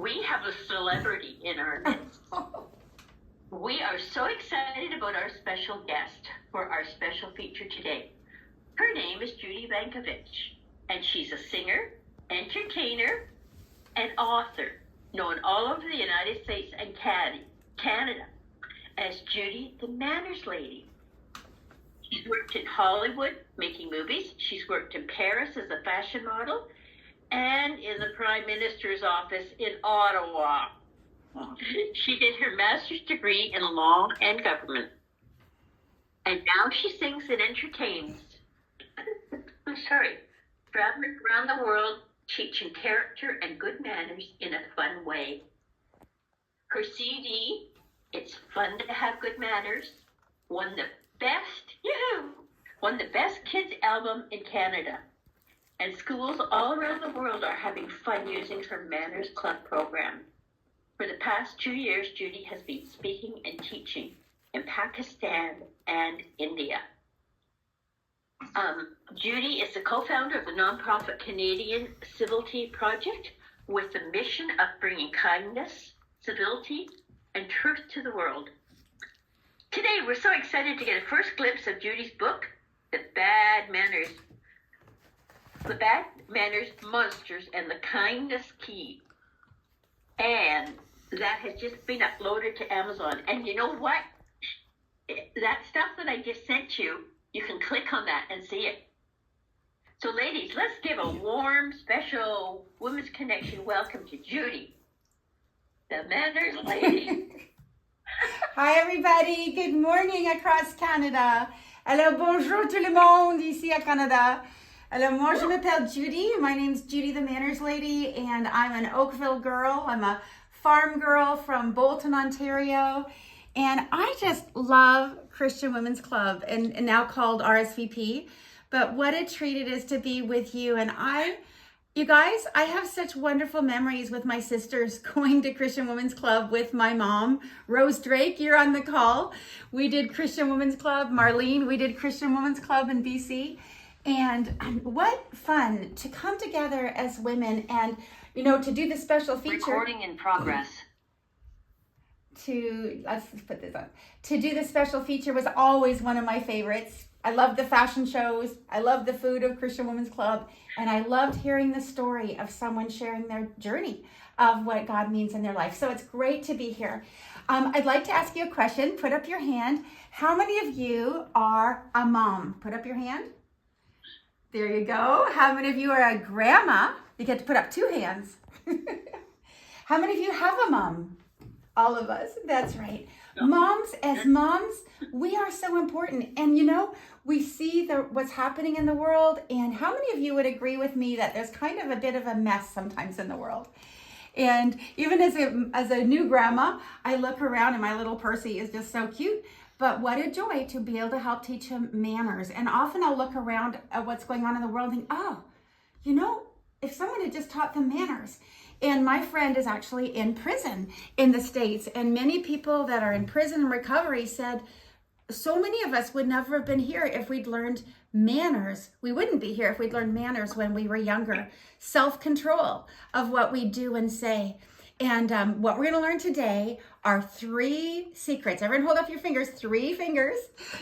We have a celebrity in our midst. We are so excited about our special guest for our special feature today. Her name is Judi Vankovich, and she's a singer, entertainer, and author, known all over the United States and Canada as Judi The Manners Lady. She's worked in Hollywood making movies. She's worked in Paris as a fashion model and in the Prime Minister's office in Ottawa. She did her master's degree in law and government. And now she sings and entertains. Traveling around the world, teaching character and good manners in a fun way. Her CD, It's Fun to Have Good Manners, won the best kids album in Canada. And schools all around the world are having fun using her Manners Club program. For the past 2 years, Judi has been speaking and teaching in Pakistan and India. Judi is the co-founder of the nonprofit Canadian Civility Project with the mission of bringing kindness, civility, and truth to the world. Today, we're so excited to get a first glimpse of Judi's book, The Bad Manners Monsters and the Kindness Key. And that has just been uploaded to Amazon. And you know what? That stuff that I just sent you, you can click on that and see it. So ladies, let's give a warm, special Women's Connection welcome to Judi, the Manners Lady. Hi everybody, good morning across Canada. Alors bonjour tout le monde ici à Canada. Alors moi je m'appelle Judi, my name's Judi the Manners Lady, and I'm an Oakville girl. I'm a farm girl from Bolton, Ontario. And I just love Christian Women's Club, and now called RSVP. But what a treat it is to be with you. And you guys, I have such wonderful memories with my sisters going to Christian Women's Club with my mom, Rose Drake. You're on the call. We did Christian Women's Club. Marlene, we did Christian Women's Club in BC. And what fun to come together as women and, to do the special feature. Recording in progress. Let's put this on. To do the special feature was always one of my favorites. I love the fashion shows. I love the food of Christian Women's Club. And I loved hearing the story of someone sharing their journey of what God means in their life. So it's great to be here. I'd like to ask you a question. Put up your hand. How many of you are a mom? Put up your hand. There you go. How many of you are a grandma? You get to put up 2 hands. How many of you have a mom? All of us. That's right. Moms, as moms, we are so important. And we see what's happening in the world. And how many of you would agree with me that there's kind of a bit of a mess sometimes in the world? And even as a new grandma, I look around and my little Percy is just so cute. But what a joy to be able to help teach him manners. And often I'll look around at what's going on in the world and think, if someone had just taught them manners. And my friend is actually in prison in the States. And many people that are in prison and recovery said, so many of us would never have been here if we'd learned manners. We wouldn't be here if we'd learned manners when we were younger. Self-control of what we do and say. And what we're going to learn today are 3 secrets. Everyone hold up your fingers, 3 fingers.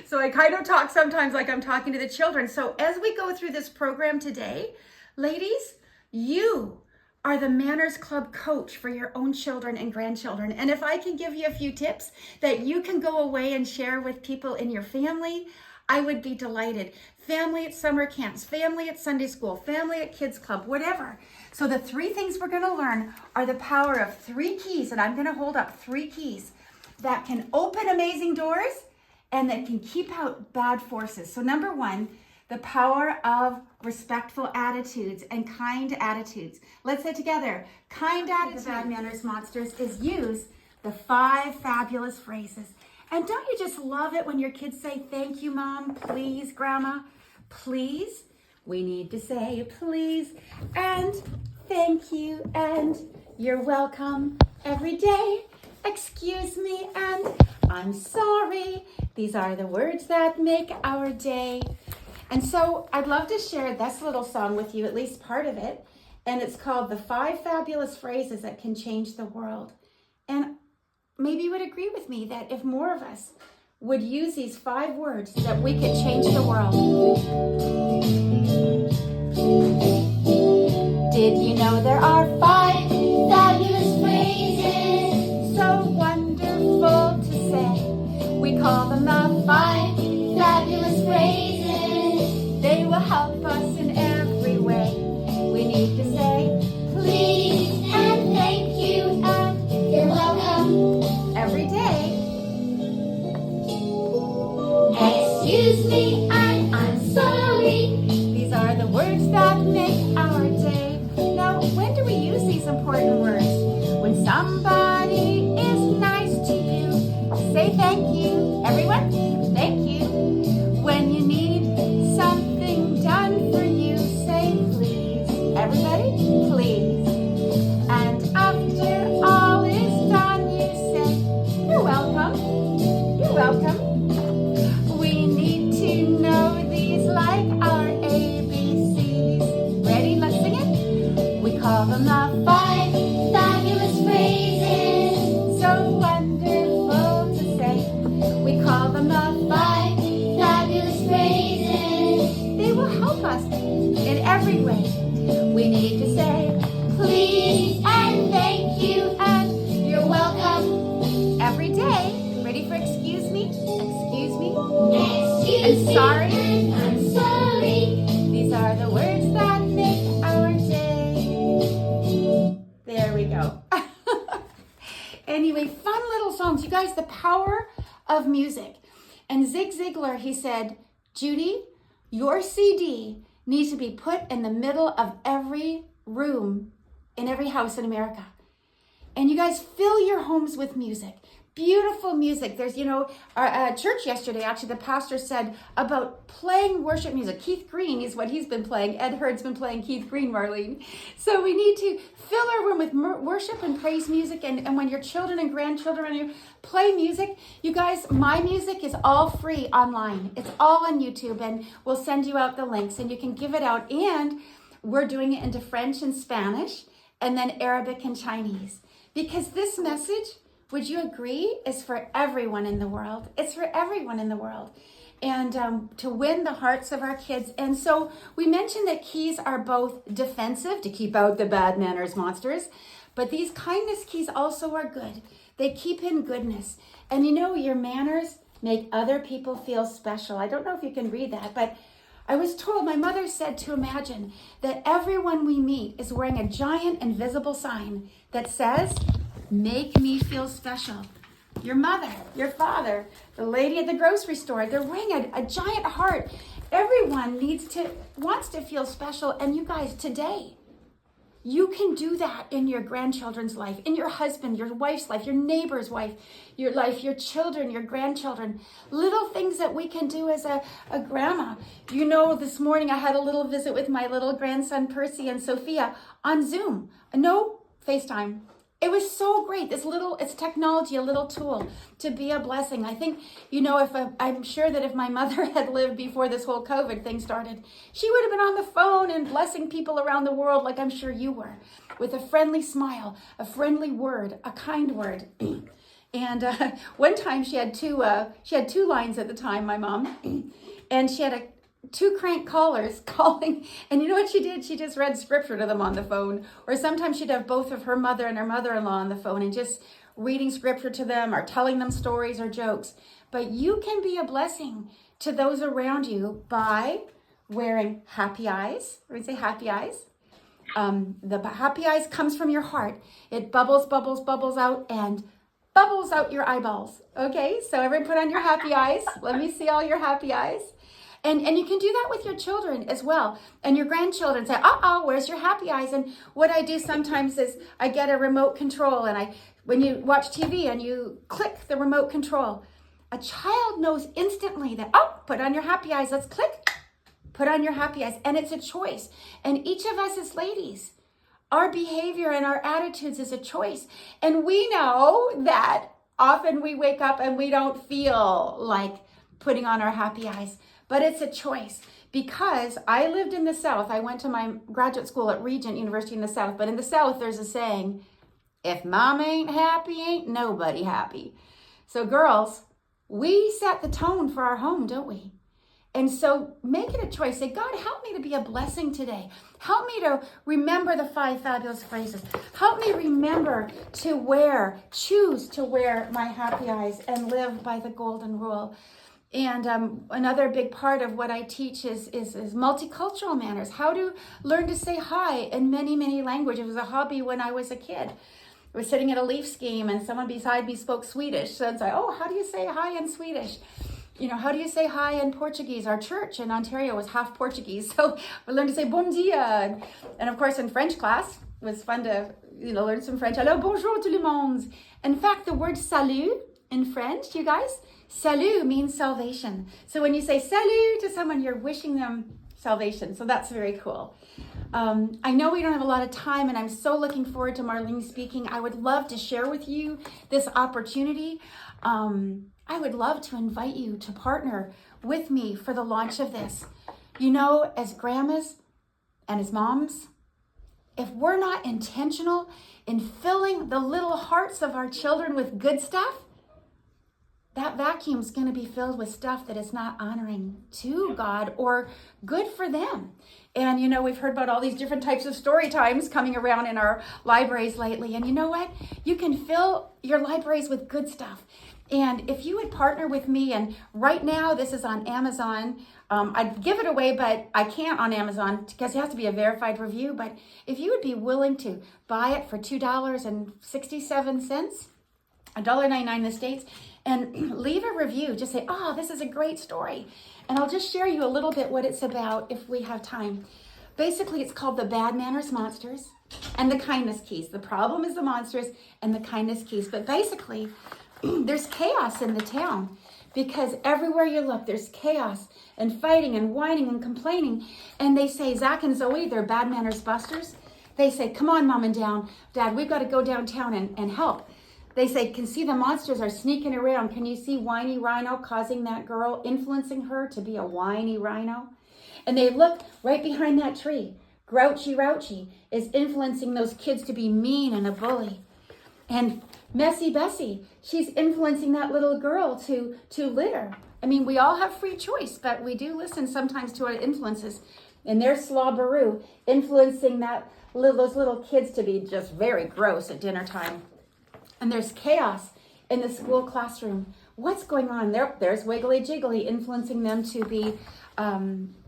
So I kind of talk sometimes like I'm talking to the children. So as we go through this program today, ladies, you are the Manners Club coach for your own children and grandchildren. And if I can give you a few tips that you can go away and share with people in your family, I would be delighted. Family at summer camps, family at Sunday school, family at kids club, whatever. So the 3 things we're going to learn are the power of 3 keys, and I'm going to hold up 3 keys that can open amazing doors and that can keep out bad forces. So number 1, the power of respectful attitudes and kind attitudes. Let's say together, kind attitudes. The Bad Manners Monsters is use the 5 fabulous phrases. And don't you just love it when your kids say, thank you, Mom, please, Grandma, please? We need to say please and thank you and you're welcome every day. Excuse me and I'm sorry. These are the words that make our day. And so I'd love to share this little song with you, at least part of it. And it's called The 5 Fabulous Phrases That Can Change the World. And maybe you would agree with me that if more of us would use these 5 words, that we could change the world. Did you know there are 5 fabulous phrases? So wonderful to say. We call them the 5 fabulous phrases. They will help us in every way. We need to say please and thank you and you're welcome every day. Excuse me and I'm sorry. These are the words that make our day. Now, when do we use these important words? When somebody is nice to you, say thank you. Everyone, thank you. When you need something done for you, say please. Everybody, please. And after all is done, you say, you're welcome. You're welcome. We need to know these like our ABCs. Ready? Let's sing it. We call them the 5 fabulous phrases. So wonderful to say. We call them the 5 fabulous phrases. They will help us in every way. We need to say please and thank you and you're welcome every day. Ready for excuse me? Excuse me? And sorry? I'm sorry. These are the words that make our day. There we go. Anyway, fun little songs. You guys, the power of music. And Zig Ziglar, he said, Judy, your CD needs to be put in the middle of every room in every house in America. And you guys fill your homes with music. Beautiful music. There's, our church yesterday, actually, the pastor said about playing worship music. Keith Green is what he's been playing. Ed Hurd's been playing Keith Green, Marlene. So we need to fill our room with worship and praise music. And when your children and grandchildren you play music, you guys, my music is all free online. It's all on YouTube, and we'll send you out the links, and you can give it out. And we're doing it into French and Spanish, and then Arabic and Chinese. Because this message, would you agree, is for everyone in the world. It's for everyone in the world. And to win the hearts of our kids. And so we mentioned that keys are both defensive to keep out the bad manners monsters, but these kindness keys also are good. They keep in goodness. And your manners make other people feel special. I don't know if you can read that, but I was told, my mother said to imagine that everyone we meet is wearing a giant invisible sign that says, make me feel special. Your mother, your father, the lady at the grocery store, they're wearing a giant heart. Everyone wants to feel special. And you guys, today, you can do that in your grandchildren's life, in your husband, your wife's life, your neighbor's wife, your life, your children, your grandchildren. Little things that we can do as a grandma. This morning I had a little visit with my little grandson, Percy and Sophia, on Zoom. No FaceTime. It was so great. It's technology, a little tool to be a blessing. I think, I'm sure that if my mother had lived before this whole COVID thing started, she would have been on the phone and blessing people around the world like I'm sure you were, with a friendly smile, a friendly word, a kind word. And one time she had two lines at the time, my mom, and she had two crank callers calling, and you know what she did? She just read scripture to them on the phone. Or sometimes she'd have both of her mother and her mother-in-law on the phone and just reading scripture to them or telling them stories or jokes. But you can be a blessing to those around you by wearing happy eyes. Or we say happy eyes. The happy eyes comes from your heart. It bubbles, bubbles, bubbles out and bubbles out your eyeballs. Okay, so everyone put on your happy eyes. Let me see all your happy eyes. And you can do that with your children as well. And your grandchildren say, where's your happy eyes? And what I do sometimes is I get a remote control, and when you watch TV and you click the remote control, a child knows instantly that, put on your happy eyes, let's click, put on your happy eyes. And it's a choice. And each of us as ladies, our behavior and our attitudes is a choice. And we know that often we wake up and we don't feel like putting on our happy eyes. But it's a choice, because I lived in the South. I went to my graduate school at Regent University in the South, but in the South, there's a saying, if mom ain't happy, ain't nobody happy. So girls, we set the tone for our home, don't we? And so make it a choice. Say, God, help me to be a blessing today. Help me to remember the 5 fabulous phrases. Help me remember to choose to wear my happy eyes and live by the golden rule. And another big part of what I teach is multicultural manners. How to learn to say hi in many, many languages. It was a hobby when I was a kid. I was sitting at a Leafs game and someone beside me spoke Swedish. So I'd say, oh, how do you say hi in Swedish? How do you say hi in Portuguese? Our church in Ontario was half Portuguese. So we learned to say bon dia. And of course, in French class, it was fun to, learn some French. Alors, bonjour tout le monde. In fact, the word salut in French, you guys, salut means salvation. So when you say salut to someone, you're wishing them salvation. So that's very cool. I know we don't have a lot of time, and I'm so looking forward to Marlene speaking. I would love to share with you this opportunity. I would love to invite you to partner with me for the launch of this. As grandmas and as moms, if we're not intentional in filling the little hearts of our children with good stuff, that vacuum's going to be filled with stuff that is not honoring to God or good for them. And, we've heard about all these different types of story times coming around in our libraries lately. And you know what? You can fill your libraries with good stuff. And if you would partner with me, and right now this is on Amazon, I'd give it away, but I can't on Amazon because it has to be a verified review. But if you would be willing to buy it for $2.67, $1.99 in the States, and leave a review, just say, oh, this is a great story. And I'll just share you a little bit what it's about if we have time. Basically, it's called The Bad Manners Monsters and the Kindness Keys. The problem is the monsters and the kindness keys. But basically, there's chaos in the town because everywhere you look, there's chaos and fighting and whining and complaining. And they say, Zach and Zoe, they're bad manners busters. They say, come on, Mom and Dad, we've got to go downtown and help. They say, can see the monsters are sneaking around. Can you see Whiny Rhino causing that girl, influencing her to be a whiny rhino? And they look right behind that tree. Grouchy Rouchy is influencing those kids to be mean and a bully. And Messy Bessie, she's influencing that little girl to litter. I mean, we all have free choice, but we do listen sometimes to our influences. And there's Slobberoo influencing those little kids to be just very gross at dinner time. And there's chaos in the school classroom. What's going on? There's Wiggly Jiggly influencing them to be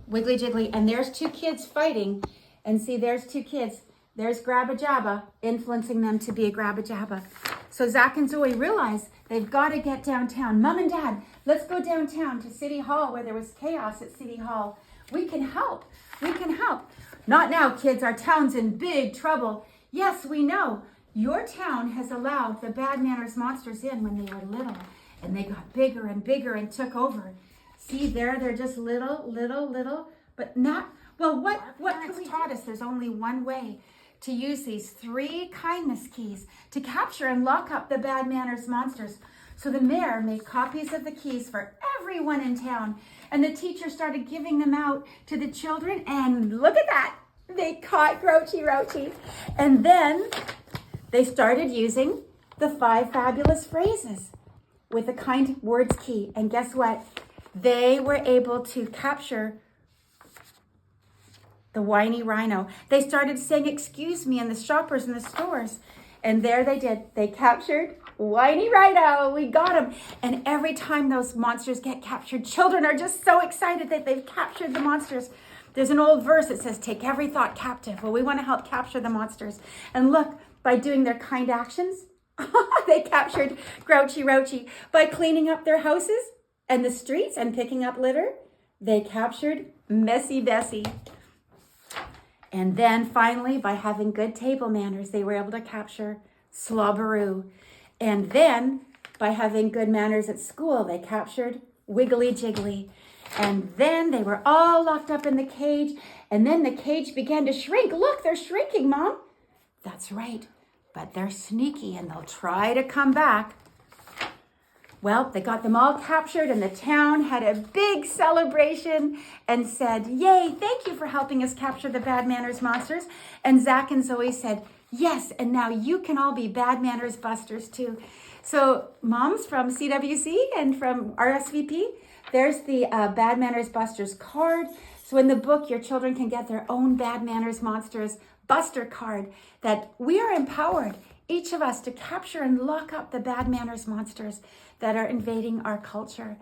Wiggly Jiggly. And there's 2 kids fighting. And see, there's 2 kids. There's Grabba Jabba influencing them to be a Grabba Jabba. So Zach and Zoe realize they've got to get downtown. Mom and Dad, let's go downtown to City Hall where there was chaos at City Hall. We can help. We can help. Not now, kids. Our town's in big trouble. Yes, we know. Your town has allowed the bad manners monsters in when they were little, and they got bigger and bigger and took over. See, they're just little, but not, well, what can we taught us? There's only one way to use these 3 kindness keys to capture and lock up the bad manners monsters. So the mayor made copies of the keys for everyone in town, and the teacher started giving them out to the children, and look at that. They caught Grouchy Rouchy. And then they started using the 5 fabulous phrases with the kind words key. And guess what? They were able to capture the whiny rhino. They started saying, excuse me, and the shoppers in the stores. And there they did. They captured whiny rhino. We got him. And every time those monsters get captured, children are just so excited that they've captured the monsters. There's an old verse that says, take every thought captive. Well, we want to help capture the monsters. And look, by doing their kind actions, they captured Grouchy Rouchy. By cleaning up their houses and the streets and picking up litter, they captured Messy Bessie. And then finally, by having good table manners, they were able to capture Slobberoo. And then by having good manners at school, they captured Wiggly Jiggly. And then they were all locked up in the cage. And then the cage began to shrink. Look, they're shrinking, Mom. That's right. But they're sneaky and they'll try to come back. Well, they got them all captured, and the town had a big celebration and said, "Yay, thank you for helping us capture the bad manners monsters." And Zach and Zoe said, "Yes, and now you can all be bad manners busters too." So moms from CWC and from RSVP, there's the Bad Manners Busters card. So in the book, your children can get their own Bad Manners Monsters Buster card, that we are empowered, each of us, to capture and lock up the bad manners monsters that are invading our culture.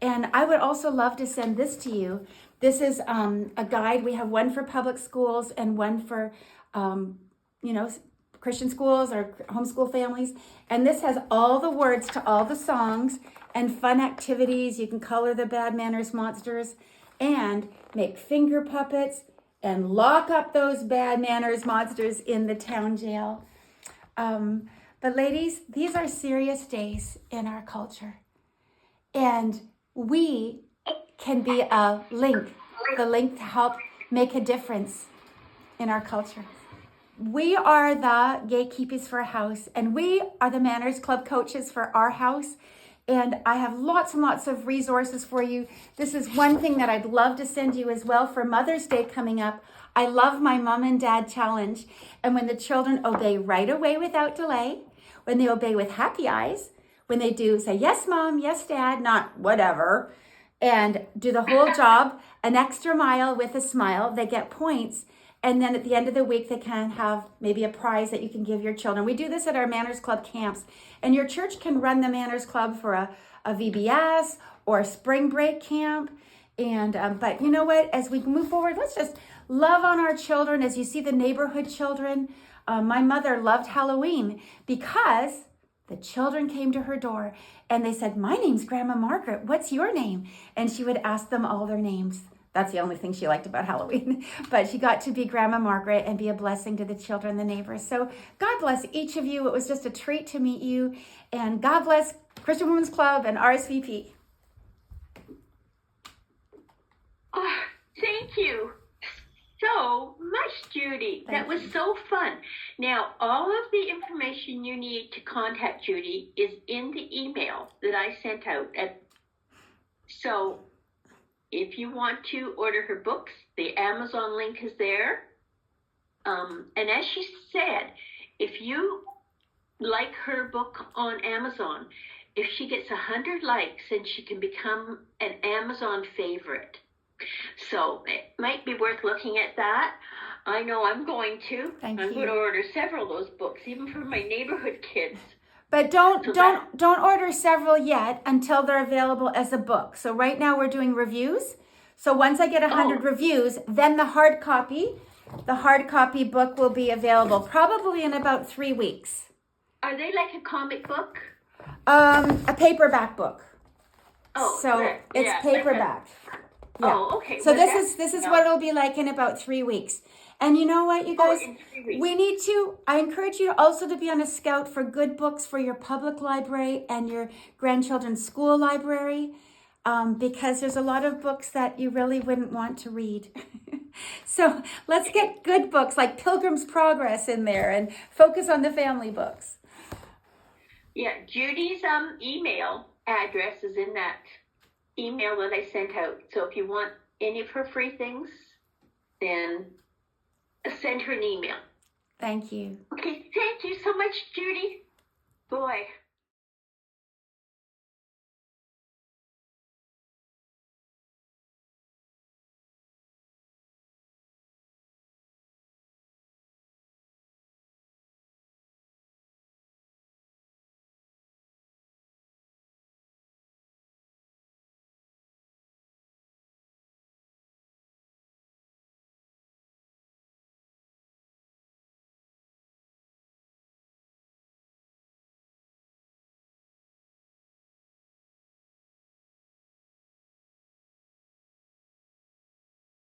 And I would also love to send this to you. This is a guide. We have one for public schools and one for, Christian schools or homeschool families. And this has all the words to all the songs and fun activities. You can color the bad manners monsters and make finger puppets and lock up those bad manners monsters in the town jail. But ladies, these are serious days in our culture. And we can be the link to help make a difference in our culture. We are the gatekeepers for a house, and we are the Manners Club coaches for our house. And I have lots and lots of resources for you. This is one thing that I'd love to send you as well for Mother's Day coming up. I love my Mom and Dad Challenge. And when the children obey right away without delay, when they obey with happy eyes, when they do say, "Yes, Mom, yes, Dad," not whatever, and do the whole job, an extra mile with a smile, they get points. And then at the end of the week, they can have maybe a prize that you can give your children. We do this at our Manners Club camps. And your church can run the Manners Club for a VBS or a spring break camp. And but you know what? As we move forward, let's just love on our children. As you see the neighborhood children, my mother loved Halloween because the children came to her door and they said, "My name's Grandma Margaret. What's your name?" And she would ask them all their names. That's the only thing she liked about Halloween. But she got to be Grandma Margaret and be a blessing to the children, the neighbors. So God bless each of you. It was just a treat to meet you. And God bless Christian Women's Club and RSVP. Oh, thank you so much, Judi. That was so fun. Now, all of the information you need to contact Judi is in the email that I sent out. So if you want to order her books, the Amazon link is there. And as she said, if you like her book on Amazon, if she gets 100 likes, then she can become an Amazon favorite. So it might be worth looking at that. I know I'm going to. I'm going to order several of those books, even for my neighborhood kids. But don't order several yet until they're available as a book. So right now we're doing reviews. So once I get 100 reviews, then the hard copy book will be available probably in about 3 weeks. Are they like a comic book? A paperback book. Oh, so right. It's paperback. Yeah. Oh, okay. So this is what it'll be like in about 3 weeks. And you know what, you guys, I encourage you also to be on a scout for good books for your public library and your grandchildren's school library, because there's a lot of books that you really wouldn't want to read. So let's get good books like Pilgrim's Progress in there and focus on the family books. Yeah, Judi's email address is in that email that I sent out. So if you want any of her free things, then send her an email. Thank you. Okay, thank you so much, Judi. Boy.